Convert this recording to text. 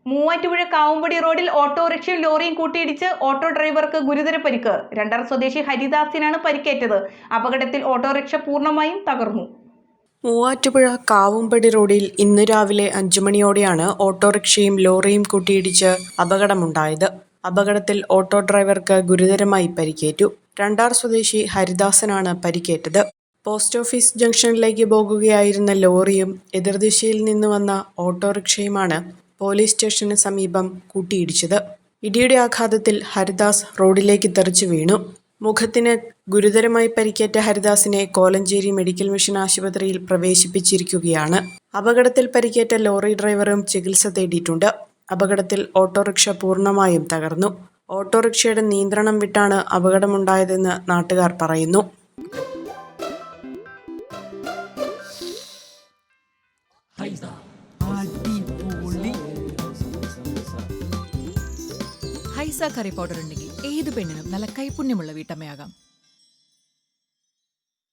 മൂവാറ്റുപുഴ കാവുംപടി റോഡിൽ ഓട്ടോറിക്ഷയും ലോറിയും കൂട്ടിയിടിച്ച് ഓട്ടോ ഡ്രൈവർക്ക് ഗുരുതര പരിക്ക്. രണ്ടാർ സ്വദേശി ഹരിദാസിനാണ് പരിക്കേറ്റത്. അപകടത്തിൽ ഓട്ടോറിക്ഷ പൂർണ്ണമായും തകർന്നു. മൂവാറ്റുപുഴ കാവുംപടി റോഡിൽ ഇന്ന് രാവിലെ 5 മണിയോടെയാണ് ഓട്ടോറിക്ഷയും ലോറിയും കൂട്ടിയിടിച്ച് അപകടമുണ്ടായത്. അപകടത്തിൽ ഓട്ടോ ഡ്രൈവർക്ക് ഗുരുതരമായി പരിക്കേറ്റു. രണ്ടാർ സ്വദേശി ഹരിദാസനാണ് പരിക്കേറ്റത്. പോസ്റ്റ് ഓഫീസ് ജംഗ്ഷനിലേക്ക് പോകുകയായിരുന്ന ലോറിയും എതിർദിശയിൽ നിന്ന് വന്ന ഓട്ടോറിക്ഷയുമാണ് പോലീസ് സ്റ്റേഷന് സമീപം കൂട്ടിയിടിച്ചത്. ഇടിയുടെ ആഘാതത്തിൽ ഹരിദാസ് റോഡിലേക്ക് തെറിച്ചു വീണു. മുഖത്തിന് ഗുരുതരമായി പരിക്കേറ്റ ഹരിദാസിനെ കോലഞ്ചേരി മെഡിക്കൽ മിഷൻ ആശുപത്രിയിൽ പ്രവേശിപ്പിച്ചിരിക്കുകയാണ്. അപകടത്തിൽ പരിക്കേറ്റ ലോറി ഡ്രൈവറും ചികിത്സ തേടിയിട്ടുണ്ട്. അപകടത്തിൽ ഓട്ടോറിക്ഷ പൂർണ്ണമായും തകർന്നു. ഓട്ടോറിക്ഷയുടെ നിയന്ത്രണം വിട്ടാണ് അപകടമുണ്ടായതെന്ന് നാട്ടുകാർ പറയുന്നു. ഹൈസ കറി പൗഡർ ഉണ്ടെങ്കിൽ ഏത് പെണ്ണിനും നല്ല കൈപുണ്യമുള്ള വീട്ടമ്മയാകാം.